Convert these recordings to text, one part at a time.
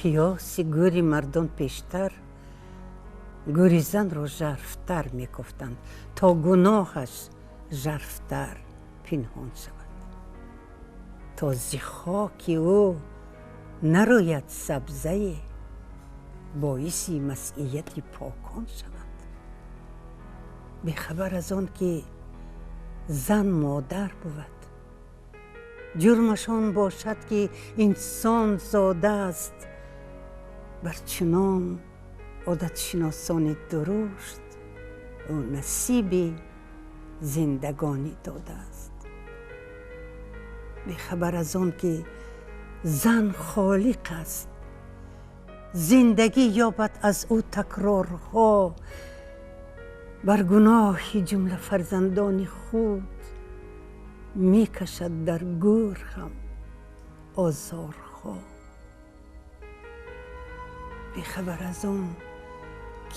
قیاس گوری مردان پیشتر گوری زن را ژرفتر میگفتند تا گناهش ژرفتر پنهان شود تا ز خاک او نروید سبزه باعث مسیحیت پاکان شود. بیخبر از آن که زن مادر بود، جرمشان باشد که انسان زاده است، بر چنان عادت شناسان درشت او نصیب زندگانی داده است. بیخبر از آن که زن خالق است، زندگی یابد از او تکرارها، بر گناه جمله فرزندان خود میکشد در گور هم آزارها. بیخبر از آن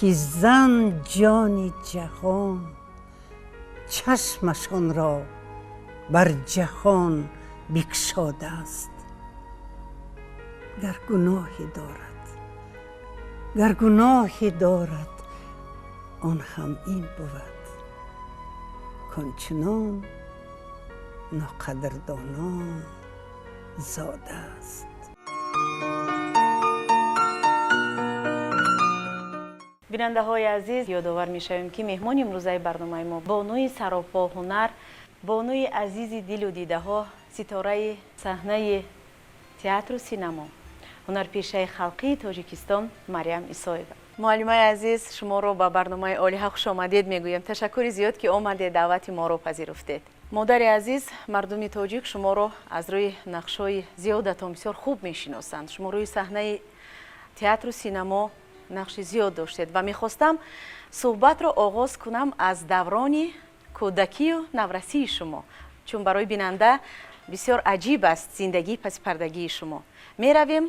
که زن جان جهان، چشمشان را بر جهان بگشاده است. گر گناهی دارد آن هم این بود کنچنان ناقدردانان زاده است. بیننده های عزیز، یادآور می شویم که مهمان امروزه برنامه ما بانوی سراپا هنر، بانوی عزیز دل و دیده ها، ستاره صحنه تئاتر و سینما، هنرپیشه خلقی تاجیکستان مریم ایسایeva. معلمای عزیز، شما رو به برنامه عالیه خوش آمدید میگویم. تشکر زیاد که آمدید، دعوت ما رو پذیرفتید. مادر عزیز، مردم تاجیک شما رو از روی نقشای زیادتان بسیار خوب میشناسند. شما روی صحنه تئاتر و سینما نقش زیاد داشتید و میخواستم صحبت را آغاز کنم از دوران کودکی و نورسی شما، چون برای بیننده بسیار عجیب است زندگی پس پردگی شما. میرویم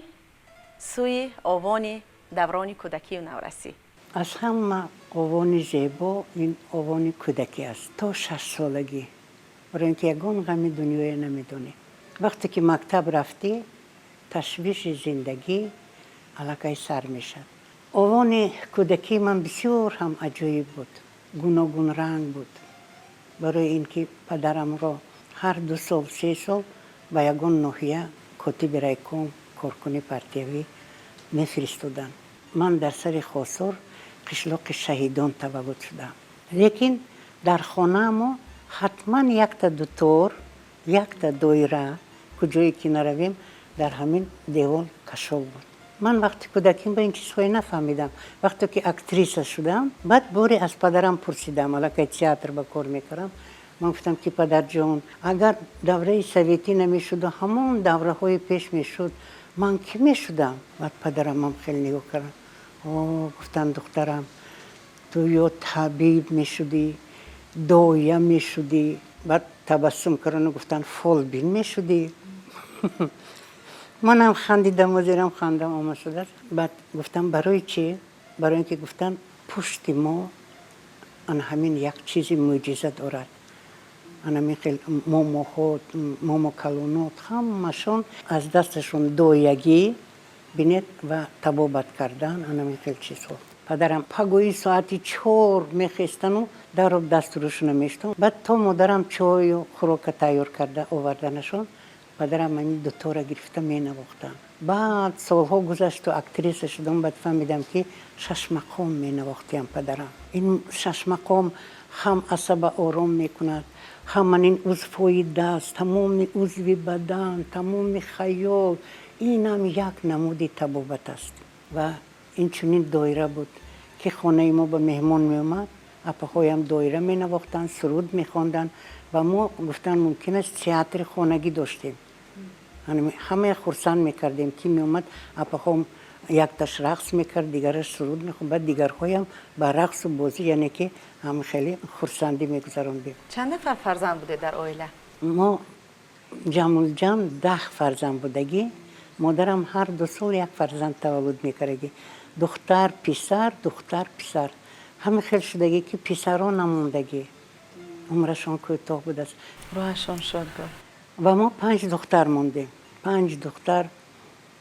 سوی آوان دوران کودکی و نورسی. از همه آوان زیبا این آوان کودکی است تا 6 سالگی، برای اینکه یگان غم دنیای نمیدونی. وقتی که مکتب رفتی تشویش زندگی علاقه سر میشد. آوان کودکی من بسیار هم عجیب بود، گوناگون رنگ بود، برای اینکه پدرم را هر 2 سال 3 سال به یگان ناحیه کاتب رایکوم کارکنی پرتیوی میفرستادن. من در سر خاصور قشلاق شهیدان تولد شدم، لیکن در خانه ما حتما یک تا دکتر، یک تا دایره، کجایی که نرویم در همین دیوال کشال بود. من وقتی کودکیم به این چیزهای نفهمیدم. وقتی که اکتریسه شدم بعد باری از پدرم پرسیدم، حالا که تئاتر با کار میکردم، من گفتم که پدر جان اگر دوره سویتی نمیشد و همون دوره های پیش میشد من کی میشدم؟ بعد پدرم هم خیلی نگاه کردن. گفتن دخترم تو یا طبیب میشدی، دایه میشدی. بعد تبسم کردن و گفتن فالبین میشدی. منم خندیدم و زیرم خندم آمد شده. بعد گفتم برای چی؟ برای اینکه گفتن پشت ما ان همین یک چیزی معجزه دارد. همین خیلی مومو کلونات همشون از دستشون دویگی بینید و تبابت کردن. همین خیلی چیزها. پدرم پگویی ساعتی 4 میخستن و در دست روش نمیشتن. بعد تا مادرم چای و خوراک تیار کرده آوردنشون، پدرم این 2 تا را گرفته می نواختن. بعد سالها گذشت و اکتریس شدم. بعد فهمیدم که 6 مقام می نواختیم پدرم. این 6 مقام هم عصب آرام می کند، هم من این عضوهای دست، تمام عضو بدن، تمام خیال، این هم یک نمود طبابت است. و این چنین دایره بود که خانه ما به مهمان می اومد، اپاهایم دایره می نواختن، سرود می خواندن و ما گفتن ممکن است تئاتر خانگی داشتیم. همه خرسند میکردیم که می اومد اپاهام یک تاش رقص میکرد، دیگرش سرود میخوند، بعد دیگرهایم با رقص و بازی، یعنی که هم خیلی خرسندی میگذراندیم. چند نفر فرزند بوده در عائله؟ ما جمع 10 فرزند بودگی. مادرم هر 2 سال یک فرزند تولد میکردگی، دختر پسر، دختر پسر. همه خیلی شدگی که پسران نموندگی، عمرشان کوتاه بود است، روحشان شاد بود. و ما 5 دختر موندیم. 5 دختر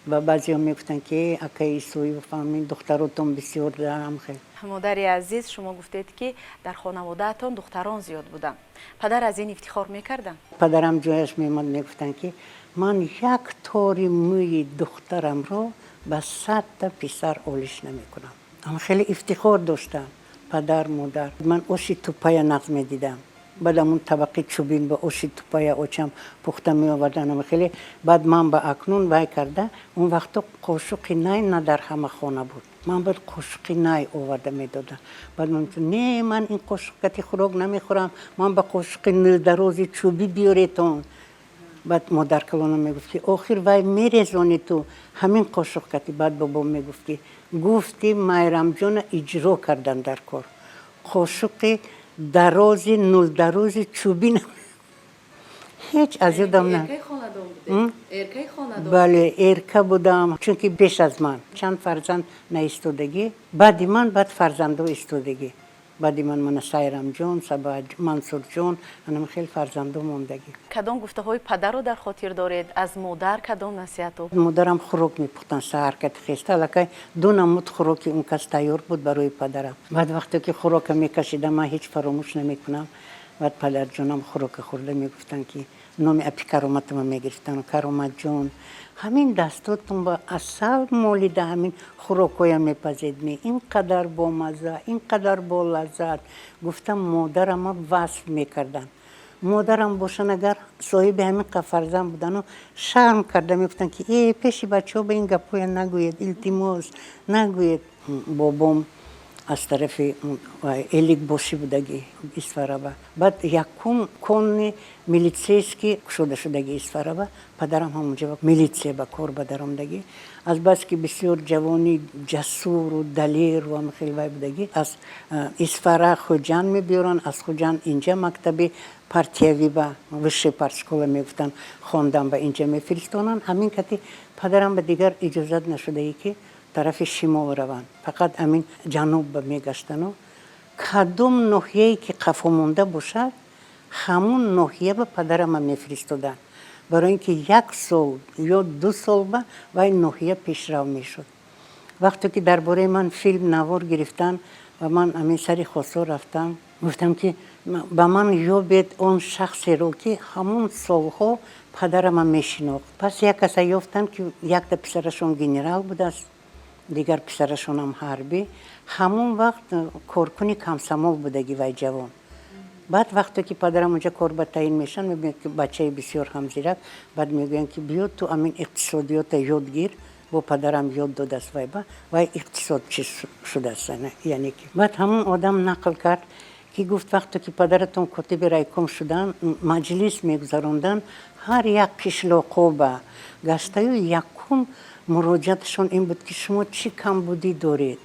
و بعضی هم میگفتن که اکای سوی و فهمین دختراتون بسیار دارم خیلی. مادری عزیز، شما گفتید که در خانوادهتان دختران زیاد بودن. پدر از این افتخار میکردن؟ پدرم جایش میمد میگفتن که من یک تاری موی دخترم رو به 100 تا پسر آلیش نمیکنم. اما خیلی افتخار داشتم پدر مادر. من اوشی توپای نقض میدیدم، بعد اون طبقه چوبین با اوشی توپای اوچم پخته می آوردن. خیلی بعد من با اکنون وای کرده اون وقت قاشق نای نه در همه خانه بود. من بعد قاشق نای آورده میدادم. بعد من نه من این قاشق خوراک نمیخورم، من با قاشق نیل درازی چوبی بیاریتون. بعد مادر کلانم میگفت که آخر وای میرزانی تو همین قاشق کتی. بعد بابام میگفت که گفتی مایرم جان اجرا کردن در کار. قاشق درازی نول درازی چوبی هیچ از یادم نه. ارکه خاندان بوده؟ ارکه خاندان؟ بله ارکه بودم، چون که بیش از من چند فرزند نایستادگی، بعد من بعد فرزندو استادگی. بعد من سایرم جان، سبا منصور جان، انم خیلی فرزندو موندگی. کدام گفته های پدر رو در خاطر دارید؟ از مادر کدام نصیحت رو؟ مادرم خوراک میپختن سحر کت خسته، لکه دو نمود خوراک اون کس تیار بود برای پدرم. بعد وقتی که خوراک میکشیدم من هیچ فراموش نمیکنم. بعد پدر جانم خوراک خورده میگفتن که نام اپی کرامت ما میگرفتن، کرامت جان همین دستاتون با اصل مولیده همین خوراکای میپزید می اینقدر با مزه، اینقدر با لذت. گفتم مادرم وصف میکردن. مادرم باشن اگر صاحب همین فرزند بودن و شرم کرده میگفتن که ای پیش بچه ها به این گپوی نگوید، التماس نگوید. بابام از طرف الیک باشی بودگی اسفرابه. بعد یکم کن میلیتسیسکی شدگی اسفرابه. پدرم همونجا میلیتسی با کار بدرامدگی. از بس که بسیار جوانی جسور و دلیر و هم خیلی بودگی. از اسفرا خوجان میبیارن، از خوجان اینجا مکتب پارتیوی با وشه پارسکوله میگفتن خواندن با اینجا میفرستانن. همین کتی پدرم به دیگر اجازت نشده ای که طرف شمال روان، فقط همین جنوب میگشتن و کدوم ناحیه‌ای که قفا مونده باشد همون ناحیه به پدرم میفرستادن، برای اینکه 1 سال یا 2 سال و این ناحیه پیشرو میشد. وقتی که درباره من فیلم نوار گرفتن و من همین سری خواستار رفتم، گفتم که با من یابید اون شخصی رو که همون سالها پدرم میشناخت. پس یک کسی یافتن که یک تا پسرشون گنرال بود است، دیگر پسرشون هم حربی. همون وقت کارکنی کمسمال بودگی وای جوان. بعد وقتی که پدرم اونجا کار به تعیین میشن میبینید که بچه بسیار هم زیرک. بعد میگن که بیا تو همین اقتصادیات یادگیر. با پدرم یاد داده است وای اقتصاد چی شده است، یعنی که بعد همون آدم نقل کرد که گفت وقتی که پدرتون کاتب رایکم شدن مجلس میگذاروندن، هر یک کشلاقو با گشته و یکم مراجعتشون این بود که شما چی کمبودی دارید،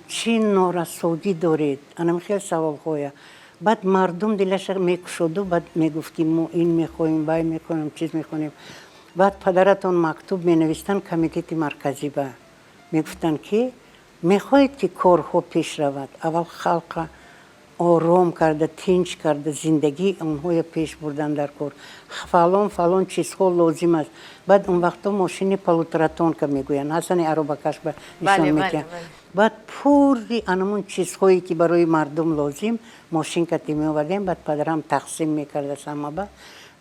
چی نارسایی دارید. انم خیلی سوال خواه. بعد مردم دلش میکشد و بعد میگفت که ما این میخوایم، بای میخوایم، چیز میخوایم. بعد پدرتون مکتوب مینویستن کمیته مرکزی با میگفتن که میخواید که کارها پیش رود، اول خلق آرام کرده، تینج کرده، زندگی اونها پیش بردن در کار، فلان چیزها لازم است. بعد اون وقتا ماشین پلوتراتون که میگوین حسن عربکش به نشان میگن. بعد پوری انمون چیزهایی که برای مردم لازم ماشین که می آوردیم. بعد پدرم تقسیم میکرده سما.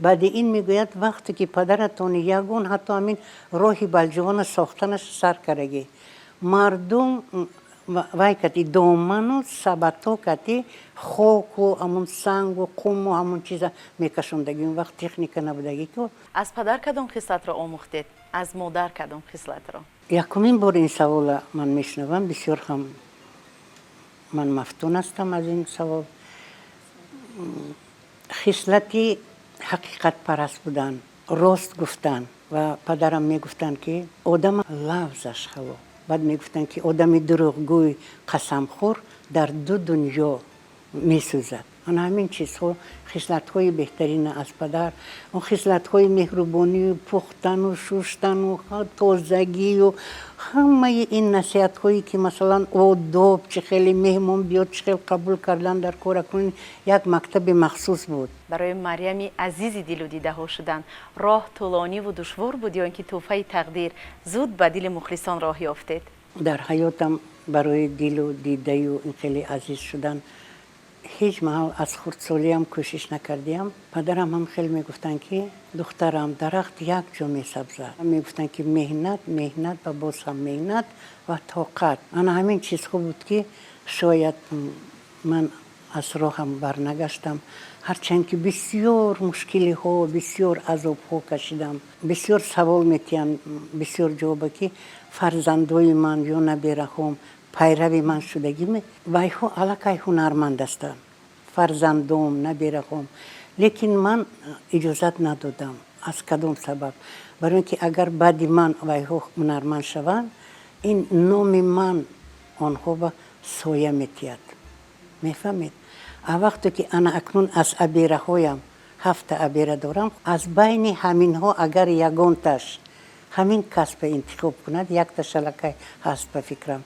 بعد این میگوید وقتی که پدرتون یگون حتی همین راهی بلجوان ساختنش سر کرده، مردم وای کتی دومن و سبتو کتی خوک و همون سنگ و قوم و همون چیزا میکشوندگی. اون وقت تکنیک نبودگی که. از پدر کدام خصلت را آموختید؟ از مادر کدام خصلت را؟ یکمین بار این سوال من میشنوم، بسیار هم من مفتون هستم از این سوال. خصلتی حقیقت پرست بودن، راست گفتن. و پدرم میگفتن که آدم لفظش خلا. بعد میگفتن که آدم دروغگوی قسم خور در 2 دنیا میسوزد. آن همین چیزها خصلت‌های بهترین از پدر، اون خصلت‌های مهربانی و پختن و شستن و تازگی و همه این نصیحت‌هایی که مثلا آداب چه خیلی مهمون بیاد چه خیلی قبول کردن در کار کنین یک مکتب مخصوص بود. برای مریم عزیزی دل و دیده ها شدن راه طولانی و دشوار بود یا اینکه توفه تقدیر زود به دل مخلصان راه یافتید؟ در حیاتم برای دل و دیده و این خیلی عزیز شدن هیچ محل از خردسالی هم کوشش نکردیم. پدرم هم خیلی میگفتن که دخترم درخت یک جا میسبزد، میگفتن که مهنت و باز هم مهنت و طاقت. انا همین چیزها بود که شاید من از راهم برنگشتم، هرچند که بسیار مشکلی ها بسیار عذاب ها کشیدم. بسیار سوال میتیم بسیار جوابه که فرزندای من یا نبیره هم پیروی من شدگی وای ها علاقه هنرمند هستن، فرزندم نبیرم، لیکن من اجازت ندادم. از کدام سبب؟ برای اینکه اگر بعد من وای ها هنرمند شوند این نام من آنها با سایه میتید. میفهمید؟ وقتی که انا اکنون از ابیره هایم 7 ابیره دارم، از بین همین ها اگر یگان تاش همین کسب انتخاب کند، یک تاش علاقه هست به فکرم،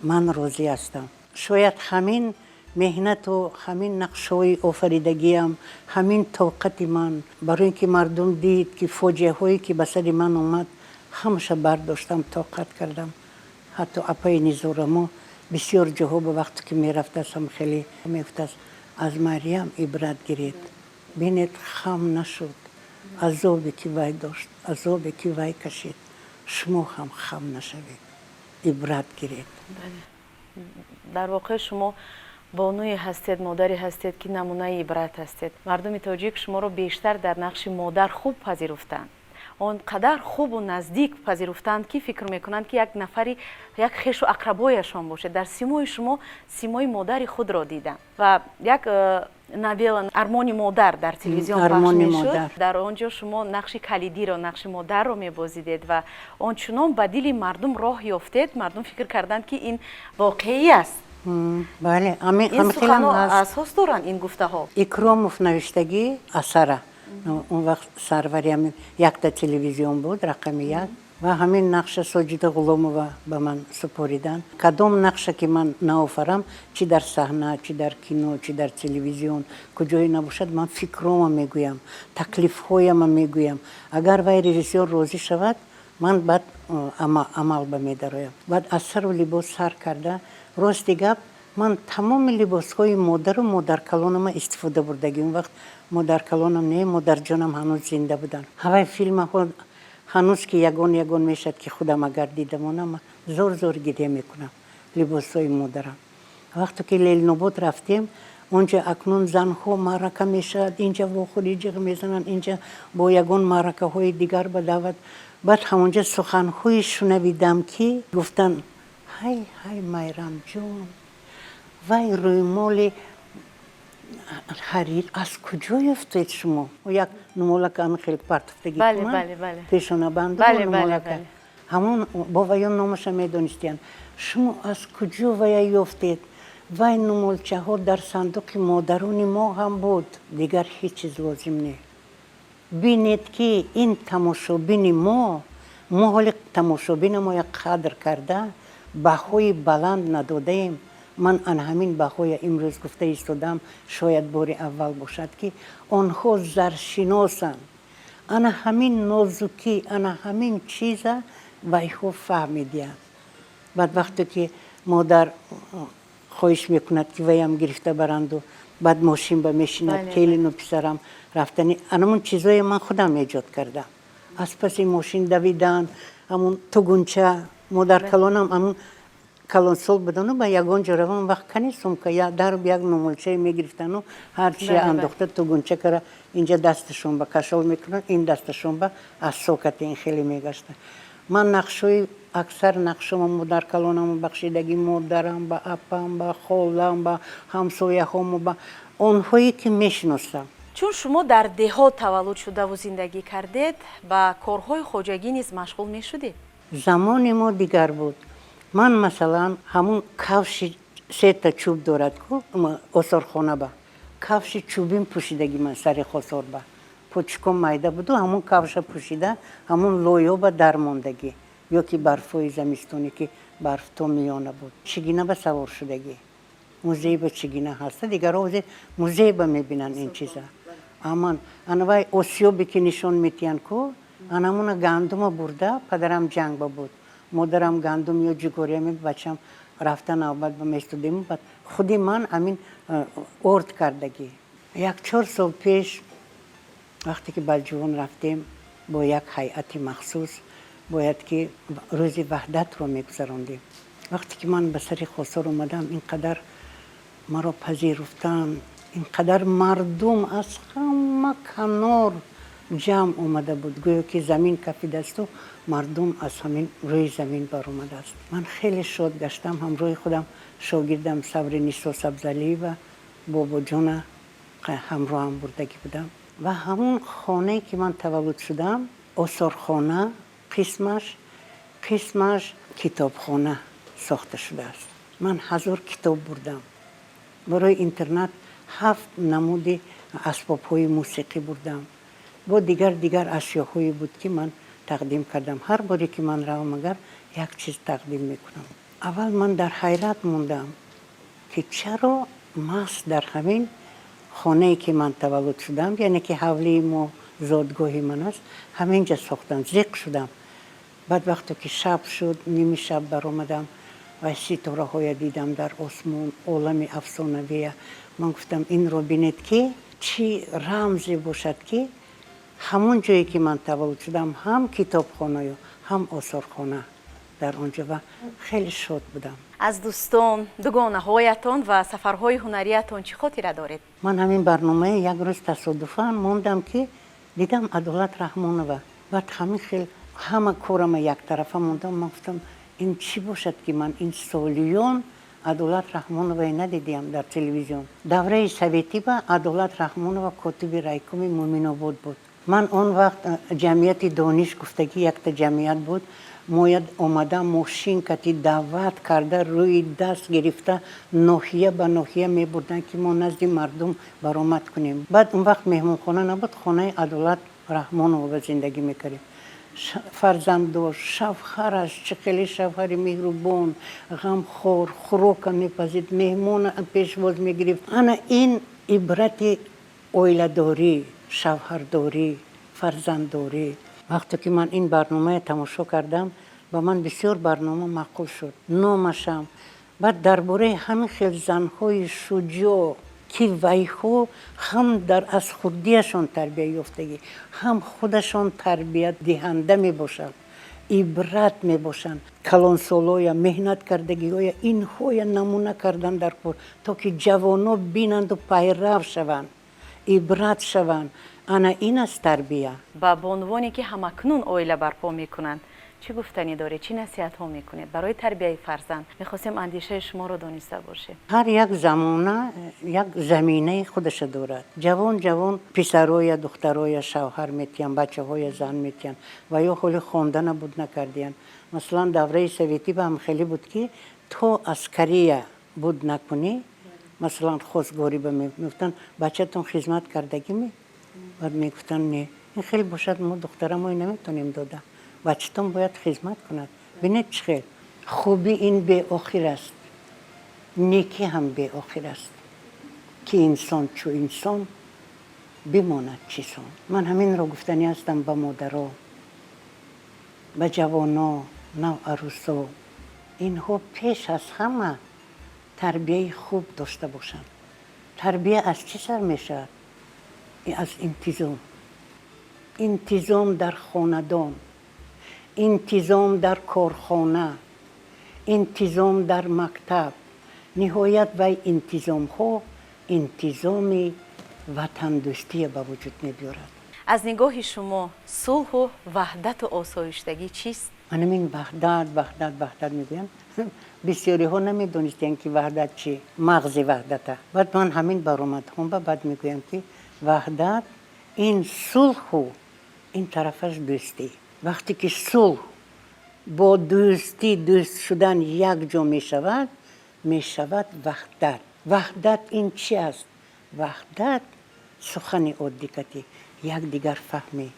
من راضی هستم. شاید همین مهنت و همین نقشه‌های آفریدگیم، همین طاقت من برای اینکه مردم دید که فوجه هایی که به سر من اومد همشه برداشتم، طاقت کردم. حتی اپای نیزورمو بسیار جاها به وقتی که میرفتم خیلی میگفت از مریم عبرت گرید، بینید خم نشد، عذابی که وی داشت، عذابی که وی کشید، شما هم خم نشوید، عبرت گرید. در واقع شما بانوی هستید، مادری هستید که نمونه عبرت هستید. مردم تاجیک شما رو بیشتر در نقش مادر خوب پذیرفتند، آنقدر خوب و نزدیک پذیرفتند که فکر میکنند که یک نفری یک خویش و اقربایشان باشه. در سیمای شما سیمای مادر خود را دیدم و یک نویل ارمان مادر در تلویزیون پخش میشد. در آنجا شما نقش کلیدی را، نقش مادر را میبازیدید و آنچنان به دل مردم راه یافتید، مردم فکر کردند که این واقعی است. بله، این سخنها اساس دارن این گفته ها. اکراموف نوشتگی اثره. اون وقت سروریم یک تا تلویزیون بود، رقم 1 و همین نقش ساجد غلامووا به من سپاریدن. کدام نقشه که من نآفرم، چی در صحنه، چی در کینو، چی در تلویزیون، کجایی نباشد، من فکرام میگویم، تکلیف هایم میگویم. اگر وی رژیسور راضی شود من بعد عمل به میدرایم. بعد از سر و لباس سر کرده، راستی گپ من تمام لباس های مادر و مادر کلانم استفاده بردگی. اون وقت مادر کلانم نه، مادر جانم هنوز زنده بودن. همه فیلم ها هنوز که یگان میشد که خودم اگر دیدم زور گیده میکنم لباس های مادرم. وقتی که لیل نوباد رفتیم اونجا اکنون زن ها معرکه میشد، اینجا واخوری جیغ میزنن، اینجا با یگان معرکه های دیگر به دعوت. بعد همونجا سخن های شنویدم که گفتن های میرم جون، وای روی مال حریر از کجا یافتید شما؟ و یک نمولک هم خیلی پرتفتگی بله. پیشونه بنده نمولک همون با ویان نامش میدونستین. شما از کجا وی یافتید؟ وی نمولچه ها در صندوق مادرون ما هم بود، دیگر هیچ چیز لازم نیست. بینید که این تماشابین ما حال تماشابین ما یک قدر کرده بهای بلند ندادیم. من ان همین بهای امروز گفته ایستادم، شاید بار اول باشد که آنها زرشناسن، ان همین نازکی، ان همین چیز ویها فهمیدیم. بعد وقتی که مادر خواهش میکند که ویم گرفته برند و بعد ماشین به میشیند، کیلین و پسرم رفتنی، انمون چیزای من خودم ایجاد کردم. از پس ماشین دویدن، همون توگونچه مادر کلانم همون کلان سال بدن و با یگان جا روان وقت کنیستم که یا در یک نمولچه میگرفتن و هرچی انداخته توگونچه کرده اینجا دستشون با کشال میکنن، این دستشون با از ساکت این خیلی میگشتن. من نقشوی اکثر نقشم مادر کلانم بخشیدگی مادرم با اپم با خالم با همسایه هم با آنهایی که میشناسم. چون شما در دهات تولد شده و زندگی کردید با کارهای خواجگی نیز مشغول می شدید؟ زمان ما دیگر بود. من مثلا همون کفش 3 تا چوب دارد که آثارخانه با کفش چوبین پوشیدگی من سر خسار با پوچکم مایده بود و همون کفش پوشیده همون لویو با درماندگی یا که برفای زمستونی که برف تو میانه بود چگینه به سوار شدگی موزه به چگینه هست دیگر روز موزه به میبینن این چیزا اما انوای اوسیوبی که نشون میتین کو انمون گندم برده پدرم جنگ بود مادرم گندم یا جگوری می بچم رفتن اول به مستودیم بعد خودی من همین ارد کردگی 1-4 سال پیش وقتی که بلجوان رفتیم با یک هیئت مخصوص باید که روز وحدت رو میگذراندیم وقتی که من به سر خسار اومدم اینقدر مرا پذیرفتن اینقدر مردم از همه کنار جمع اومده بود گویا که زمین کفیده است و مردم از همین روی زمین بر اومده است من خیلی شاد گشتم همراه خودم شاگردم صبر نیسو سبزلی و بابا جان همراه هم بردگی بودم و همون خانه که من تولد شدم آثارخانه قسمش کتابخانه ساخته شده است من 1000 کتاب بردم برای اینترنت 7 نمود اسباب‌های موسیقی بردم و دیگر اشیاءهایی بود که من تقدیم کردم هر باری که من روم مگر یک چیز تقدیم میکنم اول من در حیرت موندم که چرا ماست در همین خانه‌ای که من تولد شدم یعنی که حولی ما زادگاهی من است همینجا ساختن زیق شدم بعد وقتی که شب شد نیمه شب برآمدم و ستاره های دیدم در آسمان عالم افسانه‌ای من گفتم این رو بینید که چی رمزی باشد که همون جایی که من تولد شدم هم کتابخانه هم آثارخانه در آنجا و خیلی شاد بودم از دوستان دوگانه هایتان و سفرهای هنریتان چی خاطره دارید؟ من همین برنامه یک روز تصادفاً موندم که دیدم عدالت رحمانова بعد همین خیلی همه کارم یک طرفه موندم من گفتم این چی باشد که من این سالیان عدالت رحمانova ندیدیم در تلویزیون دوره سویتی با عدالت رحمانova کاتب رایکوم مومن آباد بود من آن وقت جمعیت دانش گفتگی یک تا جمعیت بود موید آمده ماشین کتی دعوت کرده روی دست گرفته ناحیه به ناحیه می بردن که ما نزد مردم برآمد کنیم بعد اون وقت مهمون خانه نبود خانه عدالت رحمانova زندگی میکردیم فرزند داشت شوهرش چه خیلی شوهر مهربان غمخوار خوراک میپزید مهمون پیشواز میگرفت انا این عبرت اویله‌داری شوهرداری فرزندداری وقتی که من این برنامه تماشا کردم با من بسیار برنامه معقول شد نامشم بعد درباره همین خیلی زنهای شجاع که ویخو هم در از خودیشان تربیت یافتگی هم خودشان تربیت دهنده می باشند عبرت می باشند کلانسالای مهنت کردگی های اینهای نمونه کردن در کار تا که جوانا بینند و پیرو شوند عبرت شوند انا این است تربیت با عنوانی که همکنون اویله برپا میکنند چی گفتنی دارید چی نصیحت ها میکنید برای تربیت فرزند میخواستیم اندیشه شما رو دانسته باشه هر یک زمانه یک زمینه خودش دارد جوان پسرای دخترای شوهر میتین بچه های زن میتین و یا خیلی خواندن بود نکردین مثلا دوره سویتی به هم خیلی بود که تو عسکری بود نکنی مثلا خواستگاری به میگفتن بچه تون خدمت کردگی می بعد میگفتن نه این خیلی باشد ما دخترم ما نمیتونیم دادم بچه‌تون باید خدمت کند ببینید چه خیلی خوبی این به آخر است نیکی هم به آخر است که انسان چو انسان بماند چیسان من همین رو گفتنی هستم به مادرها به جوانا نو عروسا اینها پیش از همه تربیه خوب داشته باشند تربیه از چی سر میشه از انتظام در خاندان انتظام در کارخانه انتظام در مکتب نهایت و انتظام ها انتظام وطن دوستی به وجود می‌آورد از نگاه شما صلح و وحدت و آسایشتگی چیست؟ من این وحدت میگویم بسیاری ها نمیدونستن که وحدت چی مغز وحدته بعد من همین برآمد هم بعد میگویم که وحدت این صلح و این طرفش دوستی وقتی که صلح با دوستی دوست شدن یک جا می شود وحدت این چی است وحدت سخن عادی کتی یک دیگر فهمی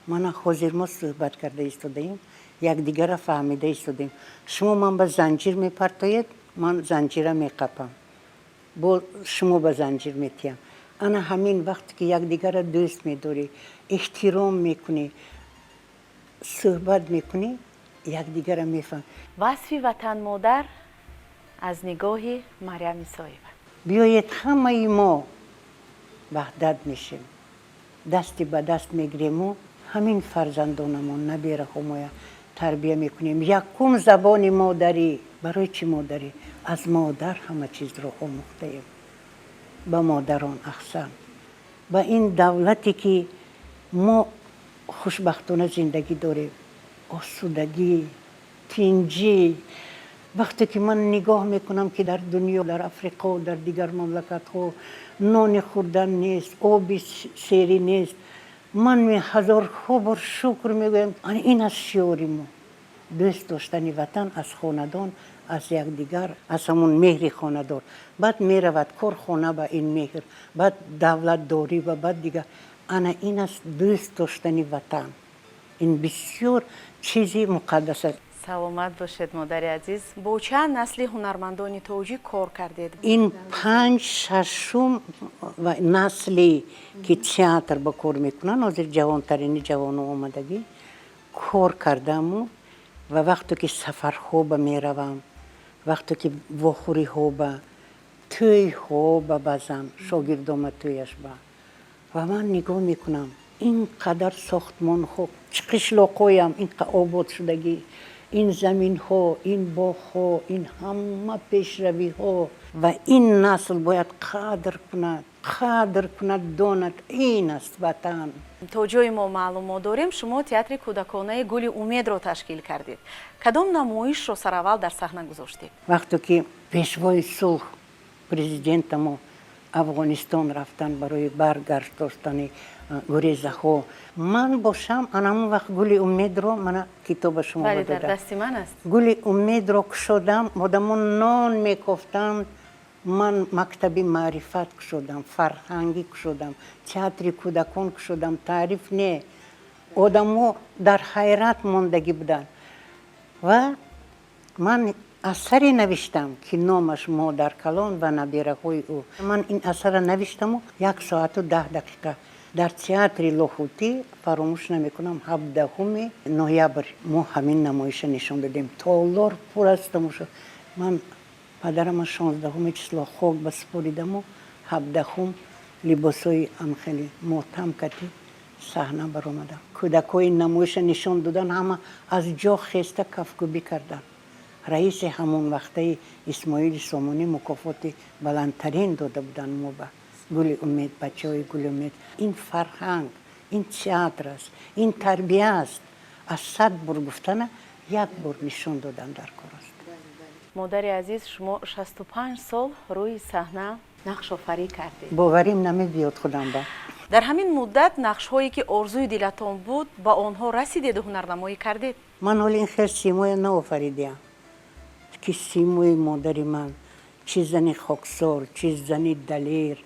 من حاضر ما صحبت کرده ایستادیم یک دیگر را فهمیده ایستادیم شما من به زنجیر میپرتاید من زنجیر میقپم با شما به زنجیر میتیم انا همین وقتی که یک دیگر را دوست میداری احترام میکنی صحبت میکنی یک دیگر را میفهم وصف وطن مادر از نگاه مریم ایسایی‌وه. بیایید همه ما وحدت میشیم دستی به دست میگیریم و همین فرزندانمون نبیره همه تربیه میکنیم یکم زبان مادری برای چی مادری از مادر همه چیز رو آموخته ایم به مادران احسن به این دولتی که ما خوشبختانه زندگی داریم آسودگی تینجی وقتی که من نگاه میکنم که در دنیا در افریقا در دیگر مملکت ها نان خوردن نیست آب سیری نیست من هزار بار شکر میگویم این از شعار ما دوست داشتن وطن از خاندان از یک دیگر از همون مهر خاندار بعد میرود کارخانه به این مهر بعد دولت داری و بعد دیگر انا این است دوست داشتن وطن این بسیار چیزی مقدس است سلامت باشید مادر عزیز با چند نسل هنرمندان توجی کار کردید این 5 6 و نسلی که تئاتر با کار میکنن از جوانترین جوان آمدگی کار کردم و وقتی که سفر خوب میروم وقتی که وخوری خوب توی خوب بزن شاگردام تویش با و من نگاه میکنم اینقدر ساختمان خوب چه قشلاقایم اینقدر آباد شدگی این زمین ها این باغ ها این همه پیشروی ها و این نسل باید قدر کند داند این است وطن تا جای ما معلومات داریم شما تئاتر کودکانه گل امید را تشکیل کردید کدام نمایش را سراول در صحنه گذاشتید وقتی که پیشوای صلح پرزیدنت ما افغانستان رفتن برای برگشتن گریزه ها من باشم همون وقت گل امید رو من کتاب شما بله دادم در دست من است گل امید رو کشیدم مادمون نان میکفتم من مکتبی معرفت کشیدم فرهنگی کشیدم تئاتر کودکان کشیدم تعریف نه آدمو در حیرت ماندگی بودن و من اثری نوشتم که نامش مادر کلان و نبیره های او من این اثر نوشتم و 1 ساعت و 10 دقیقه در تئاتر لاهوتی فراموش نمیکنم 17 نوامبر ما همین نمایش نشان دادیم تالار پر از تماشا من پدرم 16 چسلا خاک بسپاریدم و 17 لباسای هم خیلی محتم کردی صحنه برآمدم کودکای نمایش نشان دادن همه از جا خسته کفکوبی کردن رئیس همون وقته اسماعیل سامانی مکافات بلندترین داده بودن ما به گل امید بچه های گل امید این فرهنگ این تئاتر است این تربیه است از 100 بار گفتن 1 بار نشان دادن در کار است مادر عزیز شما 65 سال روی صحنه نقش آفرینی کردید باوریم نمیاد خودم با در همین مدت نقش هایی که آرزوی دلتان بود با آنها رسیدید و هنرنمایی کردید من حالا این خیلی سیمای نآفریدیم که سیمای مادر من چه زنی خاکسار چه زنی دلیر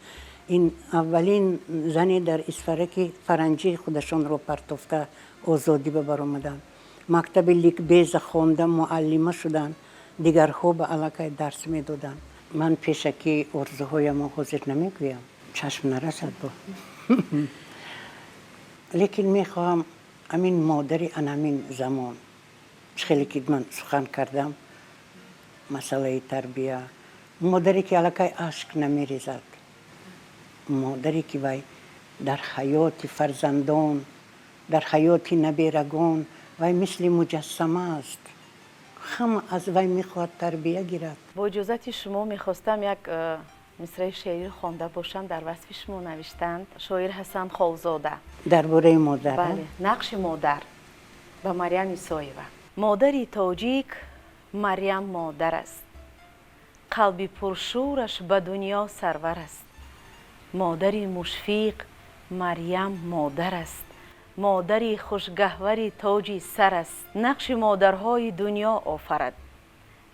این اولین زنی در اسفرک فرنجی خودشان رو پرتافته آزادی به بر آمدن مکتب لیکبیز خواندم معلمه شدن دیگرها به علاقه درس می دادن من پیشکی آرزوهایم حاضر نمیگویم چشم نرسد با لیکن میخواهم همین مادری همین زمان خیلی که من سخن کردم مسئله تربیه مادری که علاقه عشق نمیریزد مادری که وای در حیات فرزندان در حیات نبیرگان وای مثل مجسمه است همه از وای میخواد تربیه گیرد با اجازت شما میخواستم یک مصرع شعری خوانده باشم در وصف شما نوشتند شاعر حسن خالزاده درباره مادر بله نقش مادر به مریم ایسایی‌وه مادری تاجیک مریم مادر است قلبی پرشورش به دنیا سرور است مادری مشفیق مریم مادر است مادری خوشگهوری تاجی سر است نقش مادرهای دنیا آفرد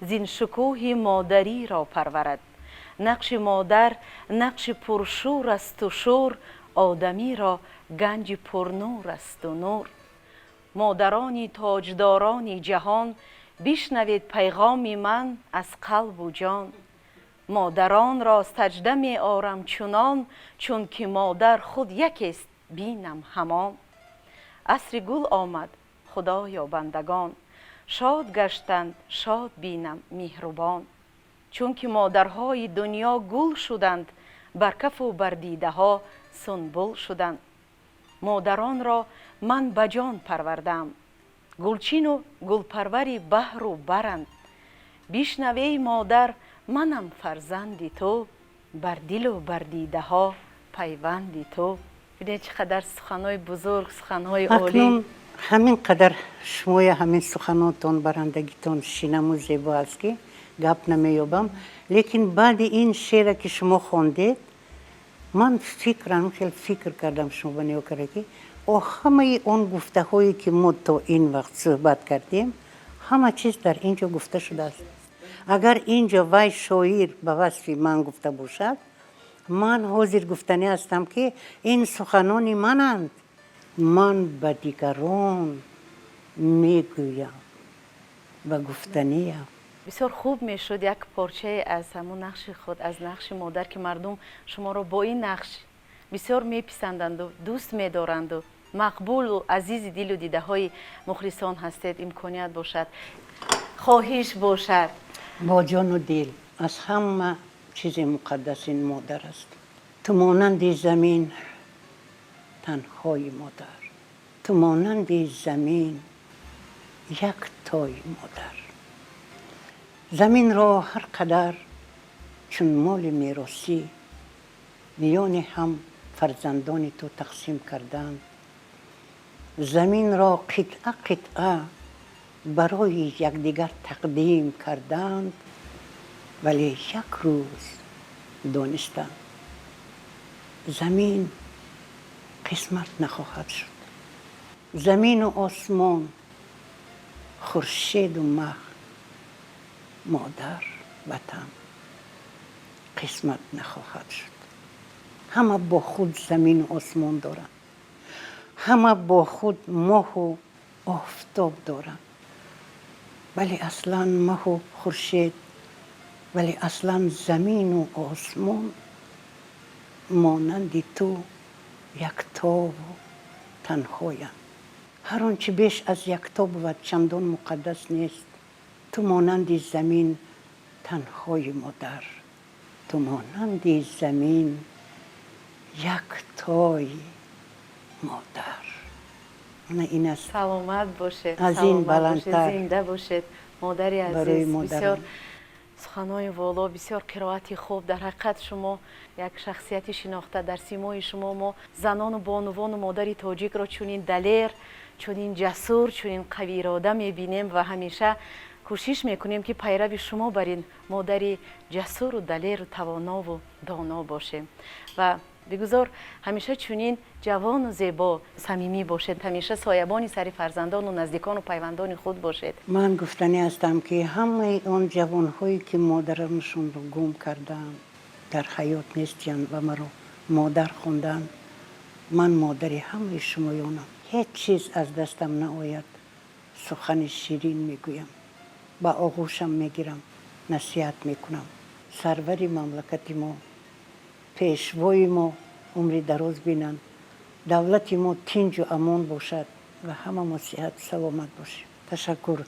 زین شکوه مادری را پرورد نقش مادر نقش پرشور است و شور، آدمی را گنج پرنور است و نور. مادرانی تاجدارانی جهان، بشنوید پیغام من از قلب و جان. مادران را سجده می آرم چنان، چون که مادر خود یکیست بینم همان. عصر گل آمد خدایا بندگان، شاد گشتند شاد بینم مهربان. چون که مادرهای دنیا گل شدند، بر کف و بر دیده ها سنبل شدند. مادران را من به جان پروردم، گلچین و گلپروری بحر و برند. بشنوی مادر منم فرزندی تو، بر دل و بر دیده ها پیوندی تو. ببینید چقدر سخنهای بزرگ، سخنهای عالی. اکنون همین قدر شمای همین سخناتون برندگیتون شینم و زیبا است که گپ نمیابم، لیکن بعد این شعر که شما خوندید من خیلی فکر کردم شما بنیو کرده که همه اون گفته هایی که ما تا این وقت صحبت کردیم همه چیز در اینجا گفته شده است. اگر اینجا وای شاعر به وصف من گفته باشد، من حاضر گفتنی هستم که این سخنان منند، من به دیگران میگویم و گفتنیم. بسیار خوب میشد یک پارچه از همون نقش خود، از نقش مادر که مردم شما را با این نقش بسیار میپسندند و دوست میدارند و مقبول و عزیز دل و دیده های مخلصان هستید. امکانیت باشد، خواهش باشد، با جان و دل. از همه چیز مقدس این مادر است. تو مانند زمین تنهای مادر، تو مانند زمین یک تای مادر. زمین را هر قدر چون مال میراثی میان هم فرزندان تو تقسیم کردند، زمین را قطعه قطعه برای یکدیگر تقدیم کردند، ولی یک روز دانستند زمین قسمت نخواهد شد. زمین و آسمان، خورشید و ماه، مادر وطن قسمت نخواهد شد. همه با خود زمین و آسمان دارند، همه با خود ماه و آفتاب دارند، ولی اصلا ماه و خورشید، ولی اصلا زمین و آسمان مانند تو یکتا و تنهایند. هر آنچه بیش از یکتا بود چندان مقدس نیست. تو مانند زمین تنهای مادر، تو مانند زمین یکتای مادر. این است. سلامت باشید، از این بلندتر زنده باشید مادری عزیز. بسیار سخنهای والا، بسیار قرائت خوب. در حقیقت شما یک شخصیت شناخته در سیمای شما. ما زنان و بانوان و مادری تاجیک را چنین دلیر، چنین جسور، چنین قوی اراده میبینیم و همیشه کوشش میکنیم که پیرو شما بر این مادری جسور و دلیر و توانا و دانا باشیم و بگذار همیشه چنین جوان و زیبا صمیمی باشید، همیشه سایبانی سر فرزندان و نزدیکان و پیوندان خود باشید. من گفتنی هستم که همه اون جوانهایی که مادرانشون رو گم کردن در حیات نیستن و مرا مادر خوندن، من مادری همه شمایانم. هیچ چیز از دستم نآید، سخن شیرین میگویم، با آغوشم میگیرم، نصیحت میکنم. سروری مملکت ما، پیشوای ما عمر دراز بینن، دولت ما تنج و امان باشد و همه ما صحت سلامت باشیم. تشکر.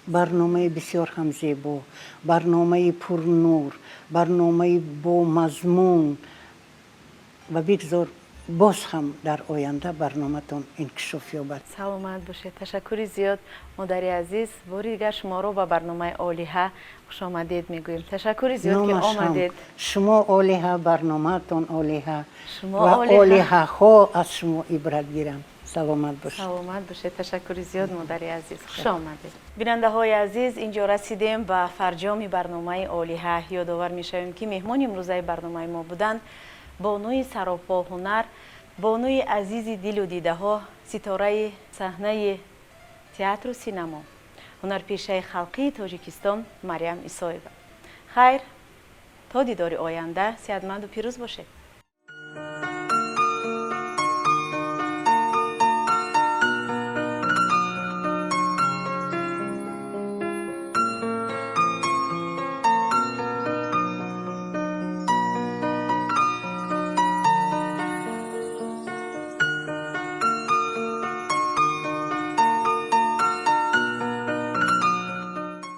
برنامه بسیار هم زیبا، برنامه پر نور، برنامه با مضمون و بگذار باز هم در آینده برنامه‌تون انکشاف یابد. سلامت باشید. تشکر زیاد مادری عزیز. باری دیگر شما رو به برنامه عالیه خوش آمدید میگویم. تشکر زیاد که آمدید. شما عالیه، برنامه‌تون عالیه و عالیه ها از شما عبرت گیرم. سلامت باشید. سلامت باشید. تشکر زیاد مادری عزیز. خوش آمدید. بیننده های عزیز، اینجا رسیدیم به فرجام برنامه عالیه. یادآور میشویم که مهمان امروزه برنامه ما بودند بانوی سراپا هنر، بانوی عزیز دل و دیده ها، ستاره صحنه تئاتر و سینما، هنرپیشه خلقی تاجیکستان مریم ایسایeva. خیر تا دیدار آینده صحتمند و پیروز باشید.